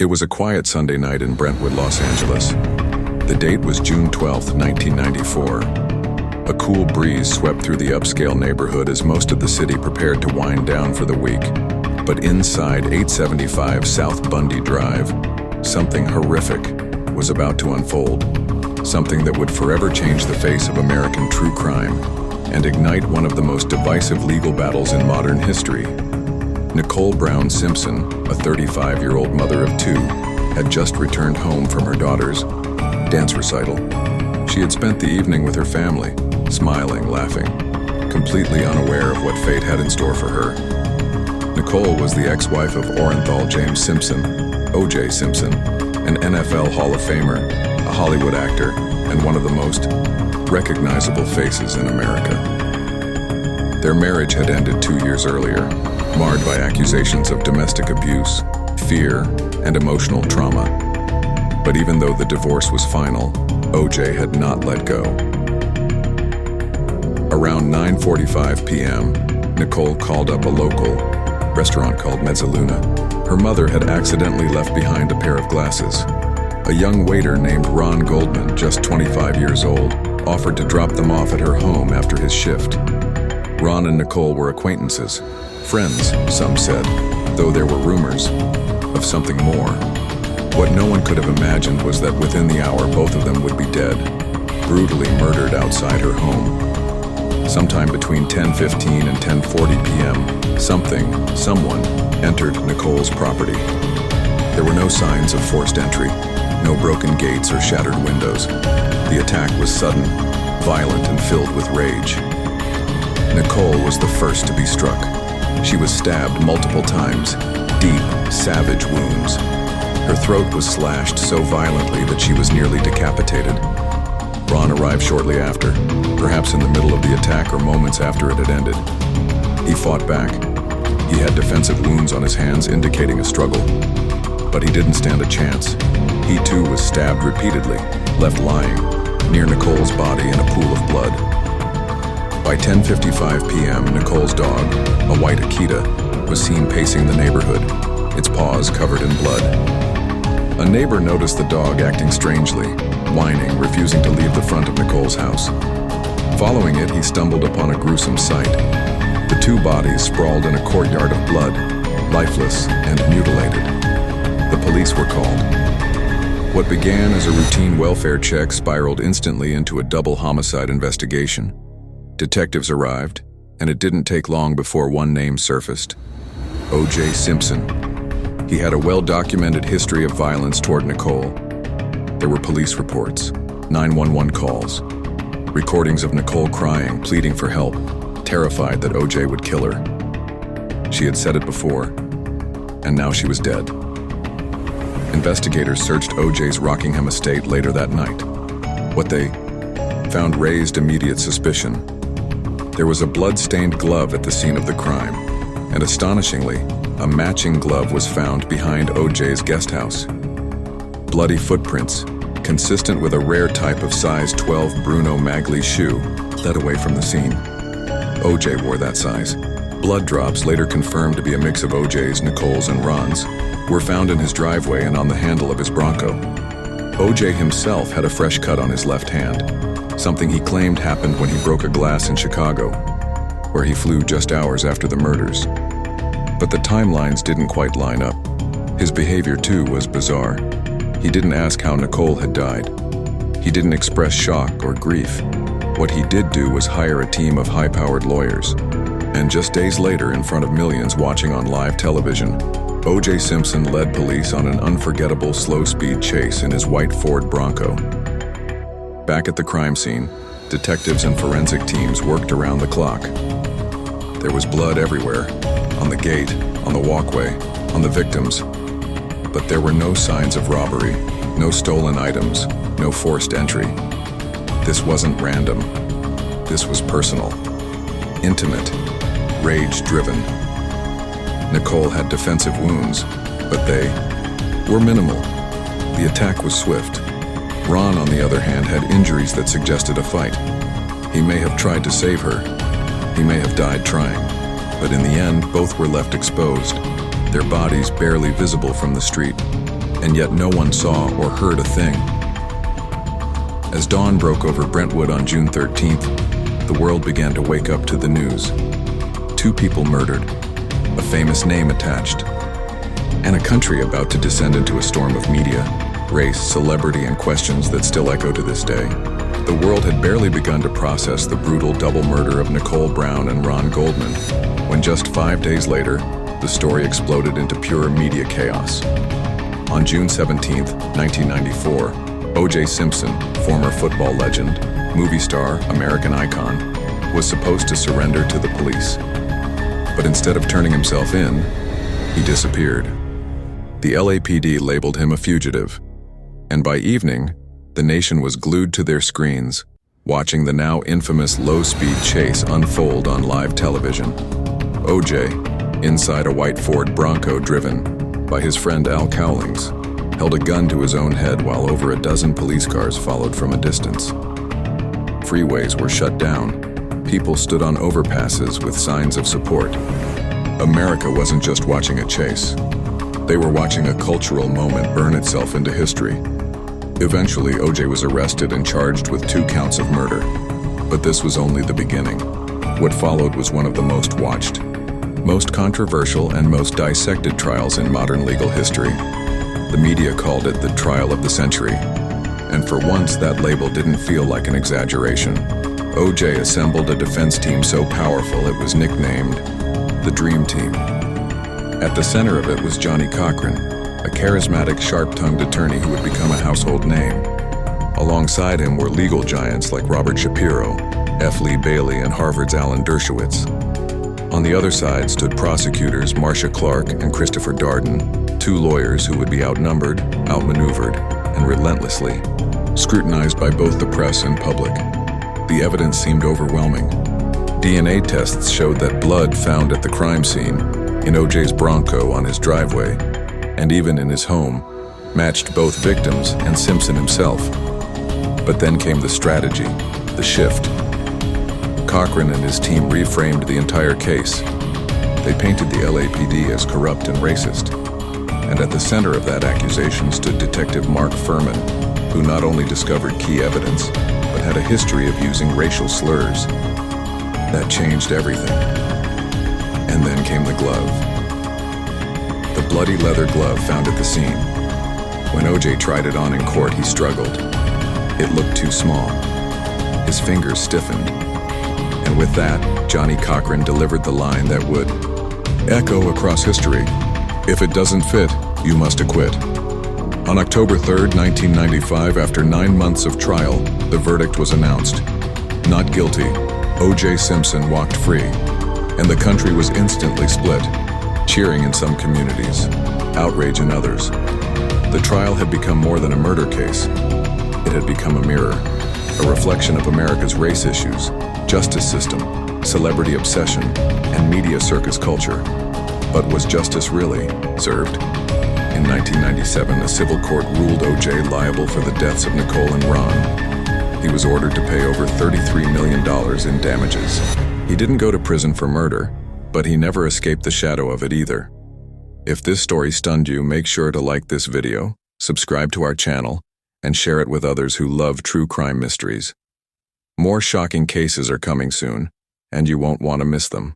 It was a quiet Sunday night in Brentwood, Los Angeles. The date was June 12, 1994. A cool breeze swept through the upscale neighborhood as most of the city prepared to wind down for the week. But inside 875 South Bundy Drive, something horrific was about to unfold. Something that would forever change the face of American true crime and ignite one of the most divisive legal battles in modern history. Nicole Brown Simpson, a 35-year-old mother of two, had just returned home from her daughter's dance recital. She had spent the evening with her family, smiling, laughing, completely unaware of what fate had in store for her. Nicole was the ex-wife of Orenthal James Simpson, O.J. Simpson, an NFL Hall of Famer, a Hollywood actor, and one of the most recognizable faces in America. Their marriage had ended 2 years earlier, marred by accusations of domestic abuse, fear, and emotional trauma. But even though the divorce was final, O.J. had not let go. Around 9:45 p.m., Nicole called up a local restaurant called Mezzaluna. Her mother had accidentally left behind a pair of glasses. A young waiter named Ron Goldman, just 25 years old, offered to drop them off at her home after his shift. Ron and Nicole were acquaintances, friends, some said, though there were rumors of something more. What no one could have imagined was that within the hour both of them would be dead, brutally murdered outside her home. Sometime between 10:15 and 10:40 p.m., someone entered Nicole's property. There were no signs of forced entry, no broken gates or shattered windows. The attack was sudden, violent, and filled with rage. Nicole was the first to be struck. She was stabbed multiple times, deep, savage wounds. Her throat was slashed so violently that she was nearly decapitated. Ron arrived shortly after, perhaps in the middle of the attack or moments after it had ended. He fought back. He had defensive wounds on his hands indicating a struggle. But he didn't stand a chance. He too was stabbed repeatedly, left lying near Nicole's body in a pool of blood. By 10:55 p.m., Nicole's dog, a white Akita, was seen pacing the neighborhood, its paws covered in blood. A neighbor noticed the dog acting strangely, whining, refusing to leave the front of Nicole's house. Following it, he stumbled upon a gruesome sight. The two bodies sprawled in a courtyard of blood, lifeless and mutilated. The police were called. What began as a routine welfare check spiraled instantly into a double homicide investigation. Detectives arrived, and it didn't take long before one name surfaced: O.J. Simpson. He had a well-documented history of violence toward Nicole. There were police reports, 911 calls, recordings of Nicole crying, pleading for help, terrified that O.J. would kill her. She had said it before, and now she was dead. Investigators searched O.J.'s Rockingham estate later that night. What they found raised immediate suspicion. There was a blood-stained glove at the scene of the crime, and astonishingly, a matching glove was found behind O.J.'s guest house. Bloody footprints, consistent with a rare type of size 12 Bruno Magli shoe, led away from the scene. O.J. wore that size. Blood drops, later confirmed to be a mix of O.J.'s, Nicole's, and Ron's, were found in his driveway and on the handle of his Bronco. O.J. himself had a fresh cut on his left hand, something he claimed happened when he broke a glass in Chicago, where he flew just hours after the murders. But the timelines didn't quite line up. His behavior, too, was bizarre. He didn't ask how Nicole had died. He didn't express shock or grief. What he did do was hire a team of high-powered lawyers. And just days later, in front of millions watching on live television, O.J. Simpson led police on an unforgettable slow-speed chase in his white Ford Bronco. Back at the crime scene, detectives and forensic teams worked around the clock. There was blood everywhere, on the gate, on the walkway, on the victims. But there were no signs of robbery, no stolen items, no forced entry. This wasn't random. This was personal, intimate, rage-driven. Nicole had defensive wounds, but they were minimal. The attack was swift. Ron, on the other hand, had injuries that suggested a fight. He may have tried to save her. He may have died trying. But in the end, both were left exposed, their bodies barely visible from the street. and yet no one saw or heard a thing. As dawn broke over Brentwood on June 13th, the world began to wake up to the news. 2 people murdered, a famous name attached, and a country about to descend into a storm of media, race, celebrity, and questions that still echo to this day. The world had barely begun to process the brutal double murder of Nicole Brown and Ron Goldman, when just 5 days later, the story exploded into pure media chaos. On June 17, 1994, O.J. Simpson, former football legend, movie star, American icon, was supposed to surrender to the police. But instead of turning himself in, he disappeared. The LAPD labeled him a fugitive, and by evening, the nation was glued to their screens, watching the now infamous low-speed chase unfold on live television. O.J., inside a white Ford Bronco driven by his friend Al Cowlings, held a gun to his own head while over a dozen police cars followed from a distance. Freeways were shut down. People stood on overpasses with signs of support. America wasn't just watching a chase. They were watching a cultural moment burn itself into history. Eventually, O.J. was arrested and charged with 2 counts of murder. But this was only the beginning. What followed was one of the most watched, most controversial, and most dissected trials in modern legal history. The media called it the trial of the century, and for once that label didn't feel like an exaggeration. O.J. assembled a defense team so powerful it was nicknamed the Dream Team. At the center of it was Johnny Cochran, a charismatic, sharp-tongued attorney who would become a household name. Alongside him were legal giants like Robert Shapiro, F. Lee Bailey, and Harvard's Alan Dershowitz. On the other side stood prosecutors Marcia Clark and Christopher Darden, 2 lawyers who would be outnumbered, outmaneuvered, and relentlessly scrutinized by both the press and public. The evidence seemed overwhelming. DNA tests showed that blood found at the crime scene, in O.J.'s Bronco on his driveway, and even in his home, matched both victims and Simpson himself. But then came the strategy, the shift. Cochran and his team reframed the entire case. They painted the LAPD as corrupt and racist. And at the center of that accusation stood Detective Mark Furman, who not only discovered key evidence, but had a history of using racial slurs. That changed everything. And then came the glove. The bloody leather glove found at the scene. When O.J. tried it on in court, he struggled. It looked too small. His fingers stiffened. And with that, Johnny Cochran delivered the line that would echo across history. If it doesn't fit, you must acquit. On October 3, 1995, after 9 months of trial, the verdict was announced. Not guilty, O.J. Simpson walked free, and the country was instantly split, cheering in some communities, outrage in others. The trial had become more than a murder case. It had become a mirror, a reflection of America's race issues, justice system, celebrity obsession, and media circus culture. But was justice really served? In 1997, a civil court ruled O.J. liable for the deaths of Nicole and Ron. He was ordered to pay over $33 million in damages. He didn't go to prison for murder, but he never escaped the shadow of it either. If this story stunned you, make sure to like this video, subscribe to our channel, and share it with others who love true crime mysteries. More shocking cases are coming soon, and you won't want to miss them.